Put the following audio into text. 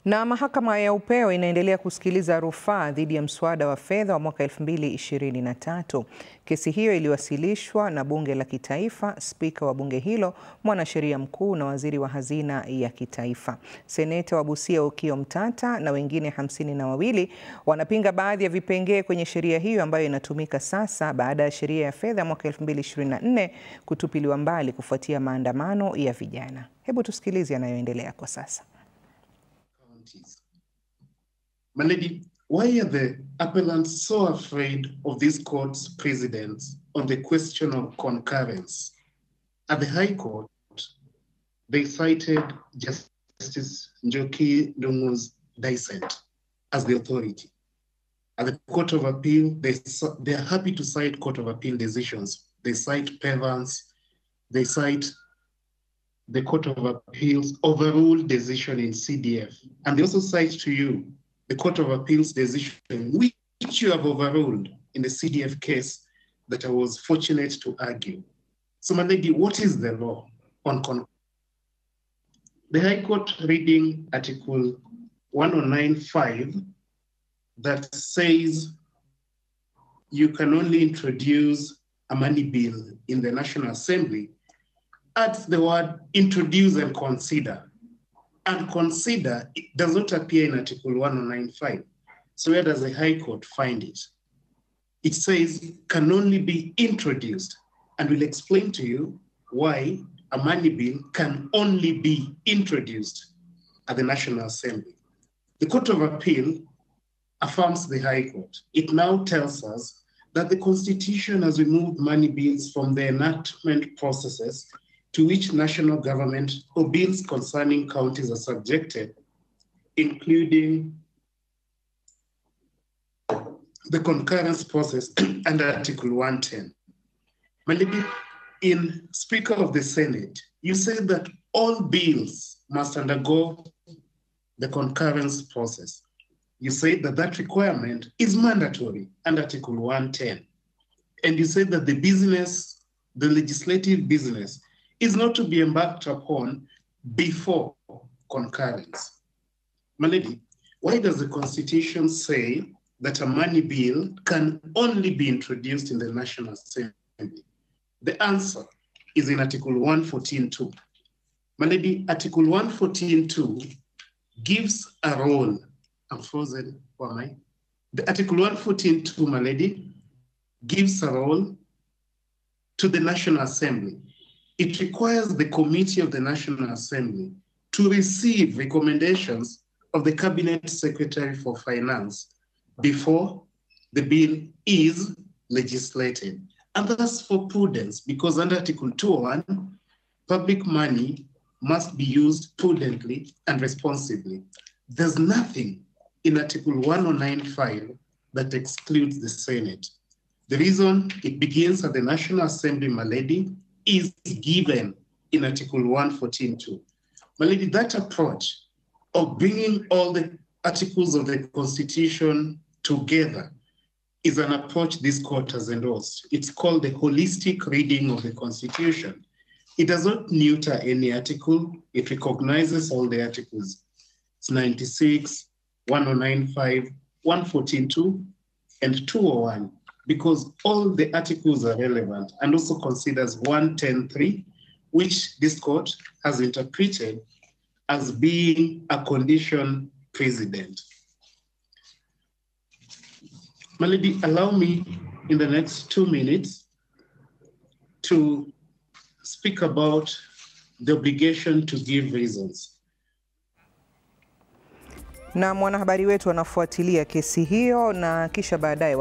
Na Mahakama ya Upeo inaendelea kusikiliza rufaa dhidi ya mswada wa fedha wa mwaka 2023. Kesi hiyo iliwasilishwa na Bunge la Kitaifa, Spika wa Bunge hilo, Mwanasheria Mkuu na Waziri wa Hazina ya Kitaifa. Seneta wa Abusia Okiya Omtatah na wengine 52 wanapinga baadhi ya vipengee kwenye sheria hiyo ambayo inatumika sasa baada ya sheria ya fedha mwaka 2024 kutupiliwa mbali kufuatia maandamano ya vijana. Hebu tusikilize yanayoendelea kwa sasa. My lady, why are the appellants so afraid of this court's precedents on the question of concurrence? At the High Court, they cited Justice Njoki Ndung'u's dissent as the authority. At the Court of Appeal, they are happy to cite Court of Appeal decisions. They cite Evans, they cite the Court of Appeals overruled decision in CDF. And they also cite to you the Court of Appeals decision which you have overruled in the CDF case that I was fortunate to argue. So, my lady, what is the law on concurrence? The High Court reading Article 109(5) that says you can only introduce a money bill in the National Assembly adds the word introduce and consider. And consider, it does not appear in Article 109(5). So where does the High Court find it? It says can only be introduced. And we'll explain to you why a money bill can only be introduced at the National Assembly. The Court of Appeal affirms the High Court. It now tells us that the Constitution has removed money bills from the enactment processes to which national government or bills concerning counties are subjected, including the concurrence process under Article 110. Maliki, in Speaker of the Senate, you said that all bills must undergo the concurrence process. You said that that requirement is mandatory under Article 110. And you said that the legislative business is not to be embarked upon before concurrence. My lady, why does the Constitution say that a money bill can only be introduced in the National Assembly? The answer is in Article 114(2). My lady, Article 114(2) gives a role. I'm frozen, who am I? The Article 114(2), my lady, gives a role to the National Assembly. It requires the Committee of the National Assembly to receive recommendations of the Cabinet Secretary for Finance before the bill is legislated. And that's for prudence, because under Article 201, public money must be used prudently and responsibly. There's nothing in Article 109(5) that excludes the Senate. The reason it begins at the National Assembly, my lady, is given in Article 114(2). My lady, that approach of bringing all the articles of the Constitution together is an approach this court has endorsed. It's called the holistic reading of the Constitution. It does not neuter any article. It recognizes all the articles. It's 96, 109(5), 114(2), and 201. Because all the articles are relevant, and also considers 110(3), which this court has interpreted as being a condition precedent. My lady, allow me in the next 2 minutes to speak about the obligation to give reasons. Na mwanahabari wetu anafuatilia kesi hiyo na kisha baadaye